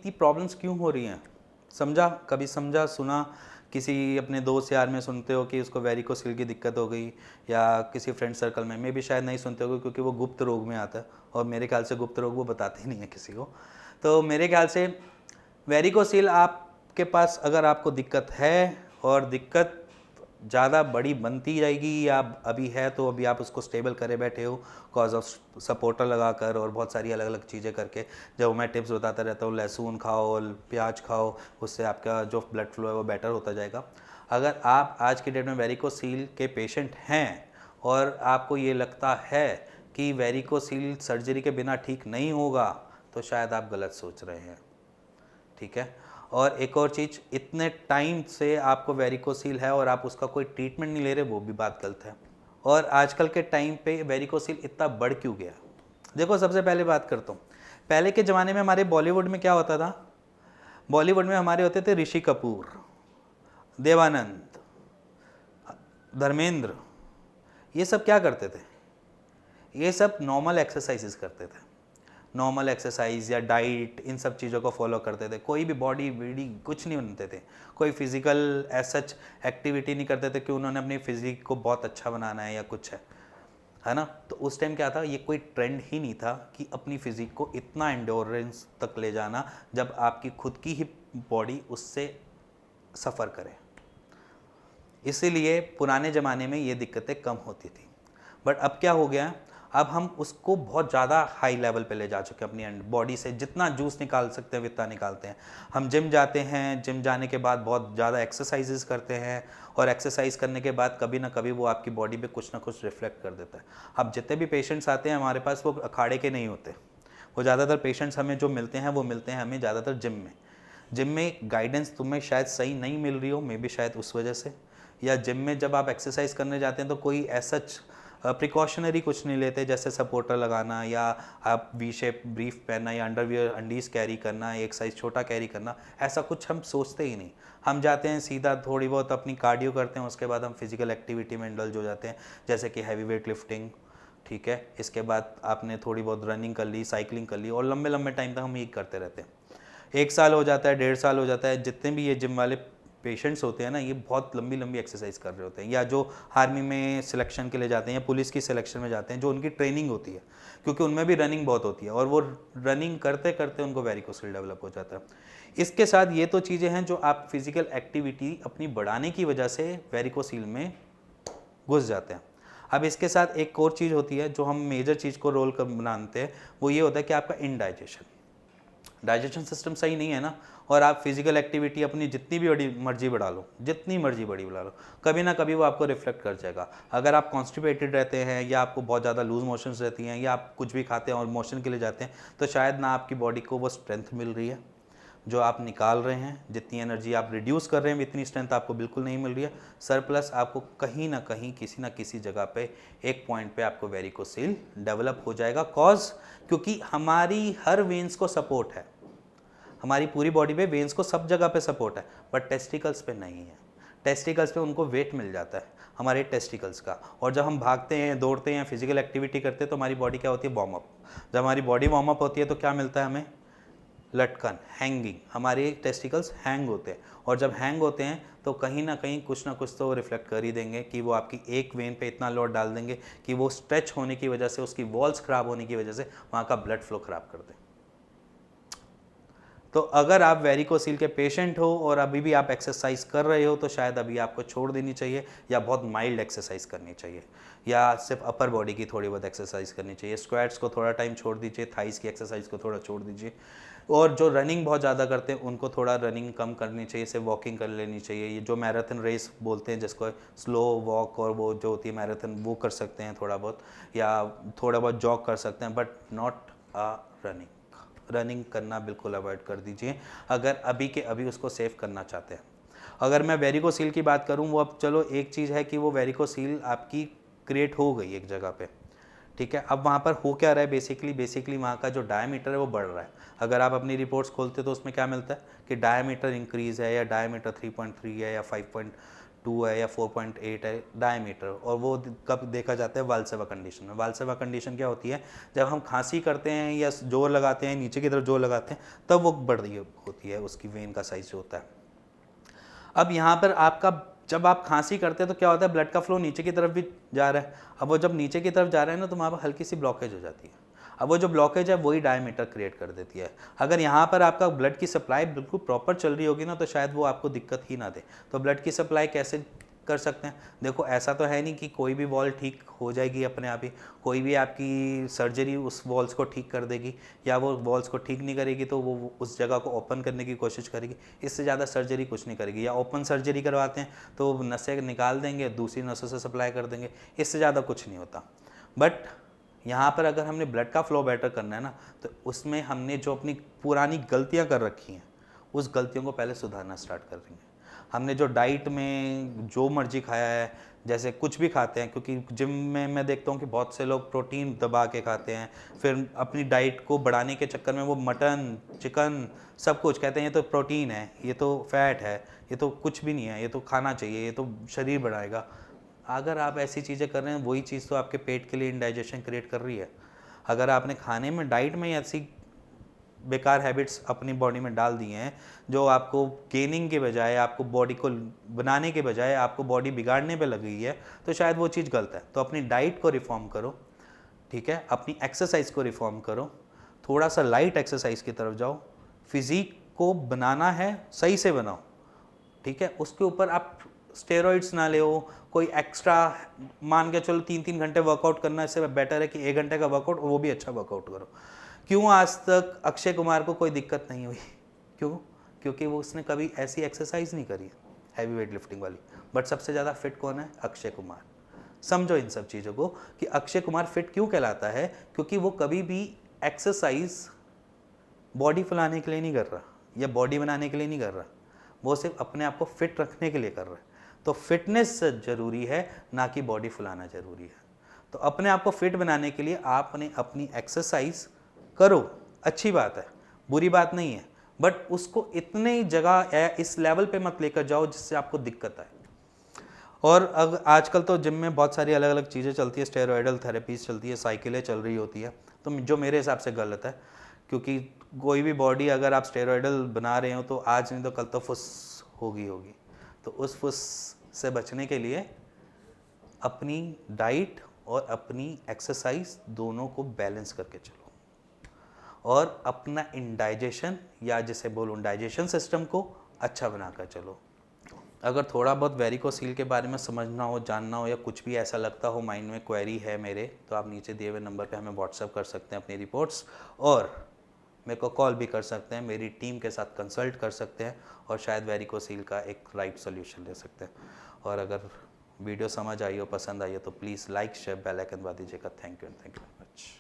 इतनी प्रॉब्लम्स क्यों हो रही हैं? समझा, कभी समझा सुना, किसी अपने दोस्त यार में सुनते हो कि उसको वेरिकोसिल की दिक्कत हो गई, या किसी फ्रेंड सर्कल में भी शायद नहीं सुनते हो क्योंकि वो गुप्त रोग में आता है, और मेरे ख्याल से गुप्त रोग वो बताते ही नहीं है किसी को। तो मेरे ख्याल से वेरिकोसिल आपके पास अगर आपको दिक्कत है और दिक्कत ज़्यादा बड़ी बनती जाएगी या अभी है, तो अभी आप उसको स्टेबल करे बैठे हो कॉज ऑफ सपोर्टर लगाकर और बहुत सारी अलग अलग चीज़ें करके। जब मैं टिप्स बताता रहता हूँ, लहसुन खाओ, प्याज खाओ, उससे आपका जो ब्लड फ्लो है वो बेटर होता जाएगा। अगर आप आज की डेट में वेरिकोसील के पेशेंट हैं और आपको ये लगता है कि वेरिकोसील सर्जरी के बिना ठीक नहीं होगा, तो शायद आप गलत सोच रहे हैं। ठीक है। और एक और चीज़, इतने टाइम से आपको वेरिकोसील है और आप उसका कोई ट्रीटमेंट नहीं ले रहे, वो भी बात गलत है। और आजकल के टाइम पे वेरिकोसील इतना बढ़ क्यों गया? देखो, सबसे पहले बात करता हूँ, पहले के ज़माने में हमारे बॉलीवुड में क्या होता था? बॉलीवुड में हमारे होते थे ऋषि कपूर, देवानंद, धर्मेंद्र। ये सब क्या करते थे? ये सब नॉर्मल एक्सरसाइजेस करते थे, नॉर्मल एक्सरसाइज या डाइट, इन सब चीज़ों को फॉलो करते थे। कोई भी बॉडी वीडी कुछ नहीं बनते थे, कोई फिजिकल एज सच एक्टिविटी नहीं करते थे कि उन्होंने अपनी फिजिक को बहुत अच्छा बनाना है या कुछ है ना। तो उस टाइम क्या था, ये कोई ट्रेंड ही नहीं था कि अपनी फिजिक को इतना एंडोरेंस तक ले जाना जब आपकी खुद की ही बॉडी उससे सफ़र करे। इसीलिए पुराने ज़माने में ये दिक्कतें कम होती थी। बट अब क्या हो गया, अब हम उसको बहुत ज़्यादा हाई लेवल पे ले जा चुके हैं, अपनी बॉडी से जितना जूस निकाल सकते हैं उतना निकालते हैं। हम जिम जाते हैं, जिम जाने के बाद बहुत ज़्यादा एक्सरसाइजेस करते हैं, और एक्सरसाइज करने के बाद कभी ना कभी वो आपकी बॉडी पे कुछ ना कुछ रिफ्लेक्ट कर देता है। अब जितने भी पेशेंट्स आते हैं हमारे पास, वो अखाड़े के नहीं होते, वो ज़्यादातर पेशेंट्स हमें जो मिलते हैं वो मिलते हैं हमें ज़्यादातर जिम में। जिम में गाइडेंस तुम्हें शायद सही नहीं मिल रही हो, मे बी शायद उस वजह से, या जिम में जब आप एक्सरसाइज करने जाते हैं तो कोई ऐसा प्रिकॉशनरी कुछ नहीं लेते, जैसे सपोर्टर लगाना, या आप वी शेप ब्रीफ पहनना, या अंडरवियर अंडीज कैरी करना, एक साइज़ छोटा कैरी करना, ऐसा कुछ हम सोचते ही नहीं। हम जाते हैं सीधा थोड़ी बहुत अपनी कार्डियो करते हैं, उसके बाद हम फिजिकल एक्टिविटी में इंडल्ज हो जाते हैं, जैसे कि हैवी वेट लिफ्टिंग। ठीक है, इसके बाद आपने थोड़ी बहुत रनिंग कर ली, साइकिलिंग कर ली, और लंबे लंबे टाइम तक हम ये करते रहते हैं। 1 साल हो जाता है, 1.5 साल हो जाता है, जितने भी ये जिम वाले पेशेंट्स होते हैं ना, ये बहुत लंबी लंबी एक्सरसाइज कर रहे होते हैं, या जो आर्मी में सिलेक्शन के लिए जाते हैं या पुलिस की सिलेक्शन में जाते हैं, जो उनकी ट्रेनिंग होती है, क्योंकि उनमें भी रनिंग बहुत होती है, और वो रनिंग करते करते उनको वेरिकोसिल डेवलप हो जाता है। इसके साथ ये तो चीज़ें हैं जो आप फिजिकल एक्टिविटी अपनी बढ़ाने की वजह से वेरिकोसिल में घुस जाते हैं। अब इसके साथ एक और चीज़ होती है जो हम मेजर चीज़ को रोल कर बनाते हैं, वो ये होता है कि आपका इनडाइजेशन, डाइजेशन सिस्टम सही नहीं है ना, और आप फिजिकल एक्टिविटी अपनी जितनी भी बड़ी मर्जी बढ़ा लो, जितनी मर्जी बड़ी बढ़ा लो, कभी ना कभी वो आपको रिफ्लेक्ट कर जाएगा। अगर आप कॉन्स्टिपेटेड रहते हैं, या आपको बहुत ज़्यादा लूज मोशंस रहती हैं, या आप कुछ भी खाते हैं और मोशन के लिए जाते हैं, तो शायद ना आपकी बॉडी को वो स्ट्रेंथ मिल रही है जो आप निकाल रहे हैं, जितनी एनर्जी आप रिड्यूस कर रहे हैं इतनी स्ट्रेंथ आपको बिल्कुल नहीं मिल रही है। सरप्लस आपको कहीं ना कहीं किसी ना किसी जगह पे एक पॉइंट पे आपको वेरिकोसिल डेवलप हो जाएगा, क्योंकि हमारी हर वेन्स को सपोर्ट है, हमारी पूरी बॉडी पे वेन्स को सब जगह पे सपोर्ट है, बट टेस्टिकल्स पे नहीं है। टेस्टिकल्स पे उनको वेट मिल जाता है हमारे टेस्टिकल्स का, और जब हम भागते हैं, दौड़ते हैं, फिजिकल एक्टिविटी करते हैं, तो हमारी बॉडी क्या होती है, वार्म अप। जब हमारी बॉडी वार्म अप होती है तो क्या मिलता है हमें, लटकन, हैंगिंग, हमारे टेस्टिकल्स हैंग होते हैं, और जब हैंग होते हैं तो कहीं ना कहीं कुछ ना कुछ तो रिफ्लेक्ट कर ही देंगे, कि वो आपकी एक वेन पे इतना लोड डाल देंगे कि वो स्ट्रेच होने की वजह से, उसकी वॉल्स ख़राब होने की वजह से वहाँ का ब्लड फ्लो ख़राब कर दें। तो अगर आप वेरिकोसिल के पेशेंट हो और अभी भी आप एक्सरसाइज कर रहे हो, तो शायद अभी आपको छोड़ देनी चाहिए, या बहुत माइल्ड एक्सरसाइज करनी चाहिए, या सिर्फ अपर बॉडी की थोड़ी बहुत एक्सरसाइज करनी चाहिए। स्क्वाट्स को थोड़ा टाइम छोड़ दीजिए, थाइस की एक्सरसाइज को थोड़ा छोड़ दीजिए, और जो रनिंग बहुत ज़्यादा करते हैं उनको थोड़ा रनिंग कम करनी चाहिए, सिर्फ वॉकिंग कर लेनी चाहिए। ये जो मैराथन रेस बोलते हैं, जिसको स्लो वॉक और वो जो होती है मैराथन, वो कर सकते हैं थोड़ा बहुत, या थोड़ा बहुत जॉग कर सकते हैं, बट नॉट रनिंग। रनिंग करना बिल्कुल अवॉइड कर दीजिए अगर अभी के अभी उसको सेव करना चाहते हैं। अगर मैं वेरिकोसील की बात करूं, वो अब चलो एक चीज़ है कि वो वेरिकोसील आपकी क्रिएट हो गई एक जगह पे, ठीक है। अब वहाँ पर हो क्या रहा है, बेसिकली वहाँ का जो डायमीटर है वो बढ़ रहा है। अगर आप अपनी रिपोर्ट्स खोलते तो उसमें क्या मिलता है कि डायमीटर इंक्रीज़ है, या डायमीटर 3.3 है, या 2 है या 4.8 है डायमीटर, और वो कब देखा जाता है वाल्सेवा कंडीशन में। वाल्सेवा कंडीशन क्या होती है, जब हम खांसी करते हैं या जोर लगाते हैं, नीचे की तरफ जोर लगाते हैं, तब वो बढ़ रही होती है उसकी वेन का साइज जो होता है। अब यहाँ पर आपका जब आप खांसी करते हैं तो क्या होता है, ब्लड का फ्लो नीचे की तरफ भी जा रहा है। अब वो जब नीचे की तरफ जा रहा है ना, तो वहाँ पर हल्की सी ब्लॉकेज हो जाती है। अब वो जो ब्लॉकेज है वही डायमीटर क्रिएट कर देती है। अगर यहाँ पर आपका ब्लड की सप्लाई बिल्कुल प्रॉपर चल रही होगी ना, तो शायद वो आपको दिक्कत ही ना दे। तो ब्लड की सप्लाई कैसे कर सकते हैं, देखो ऐसा तो है नहीं कि कोई भी वॉल ठीक हो जाएगी अपने आप ही, कोई भी आपकी सर्जरी उस वॉल्स को ठीक कर देगी, या वो वॉल्स को ठीक नहीं करेगी तो वो उस जगह को ओपन करने की कोशिश करेगी। इससे ज़्यादा सर्जरी कुछ नहीं करेगी। या ओपन सर्जरी करवाते हैं तो नसें निकाल देंगे, दूसरी नसों से सप्लाई कर देंगे, इससे ज़्यादा कुछ नहीं होता। बट यहाँ पर अगर हमने ब्लड का फ्लो बेटर करना है ना, तो उसमें हमने जो अपनी पुरानी गलतियाँ कर रखी हैं, उस गलतियों को पहले सुधारना स्टार्ट कर देंगे। हमने जो डाइट में जो मर्जी खाया है, जैसे कुछ भी खाते हैं, क्योंकि जिम में मैं देखता हूँ कि बहुत से लोग प्रोटीन दबा के खाते हैं, फिर अपनी डाइट को बढ़ाने के चक्कर में वो मटन चिकन सब कुछ कहते हैं ये तो प्रोटीन है, ये तो फैट है, ये तो कुछ भी नहीं है, ये तो खाना चाहिए, ये तो शरीर बढ़ाएगा। अगर आप ऐसी चीज़ें कर रहे हैं, वही चीज़ तो आपके पेट के लिए इंडाइजेशन क्रिएट कर रही है। अगर आपने खाने में डाइट में ऐसी बेकार हैबिट्स अपनी बॉडी में डाल दिए हैं जो आपको गेनिंग के बजाय, आपको बॉडी को बनाने के बजाय आपको बॉडी बिगाड़ने पे लग गई है, तो शायद वो चीज़ गलत है। तो अपनी डाइट को रिफॉर्म करो, ठीक है, अपनी एक्सरसाइज को रिफॉर्म करो, थोड़ा सा लाइट एक्सरसाइज की तरफ जाओ, फिजिक को बनाना है सही से बनाओ, ठीक है। उसके ऊपर आप स्टेरॉइड्स ना ले, कोई एक्स्ट्रा मान के चलो 3-3 घंटे वर्कआउट करना, इससे बेटर है कि 1 घंटे का वर्कआउट, वो भी अच्छा वर्कआउट करो। क्यों आज तक अक्षय कुमार को कोई दिक्कत नहीं हुई, क्यों? क्योंकि वो उसने कभी ऐसी एक्सरसाइज नहीं करी हैवी वेट लिफ्टिंग वाली। बट सबसे ज़्यादा फिट कौन है? अक्षय कुमार। समझो इन सब चीज़ों को कि अक्षय कुमार फिट क्यों कहलाता है, क्योंकि वो कभी भी एक्सरसाइज बॉडी फुलाने के लिए नहीं कर रहा या बॉडी बनाने के लिए नहीं कर रहा, वो सिर्फ अपने आप को फिट रखने के लिए कर रहा है। तो फिटनेस ज़रूरी है, ना कि बॉडी फुलाना ज़रूरी है। तो अपने आप को फिट बनाने के लिए आपने अपनी एक्सरसाइज करो, अच्छी बात है, बुरी बात नहीं है, बट उसको इतनी जगह इस लेवल पे मत लेकर जाओ जिससे आपको दिक्कत आए। और अब आजकल तो जिम में बहुत सारी अलग अलग चीज़ें चलती है, स्टेरॉयडल थेरेपीज चलती है, साइकिलें चल रही होती है, तो जो मेरे हिसाब से गलत है। क्योंकि कोई भी बॉडी अगर आप स्टेरॉयडल बना रहे हो तो आज नहीं तो कल तो फुस होगी। तो उस फुस से बचने के लिए अपनी डाइट और अपनी एक्सरसाइज दोनों को बैलेंस करके चलो, और अपना इंडाइजेशन या जिसे बोलूँ डाइजेशन सिस्टम को अच्छा बनाकर चलो। अगर थोड़ा बहुत वेरिकोसील के बारे में समझना हो, जानना हो, या कुछ भी ऐसा लगता हो माइंड में क्वेरी है मेरे, तो आप नीचे दिए हुए नंबर पे हमें व्हाट्सअप कर सकते हैं अपनी रिपोर्ट्स, और मेरे को कॉल भी कर सकते हैं, मेरी टीम के साथ कंसल्ट कर सकते हैं, और शायद वेरिकोसील का एक राइट सोल्यूशन ले सकते हैं। और अगर वीडियो समझ आई हो, पसंद आई हो, तो please like share bell icon दबा दीजिएगा। Thank you very much.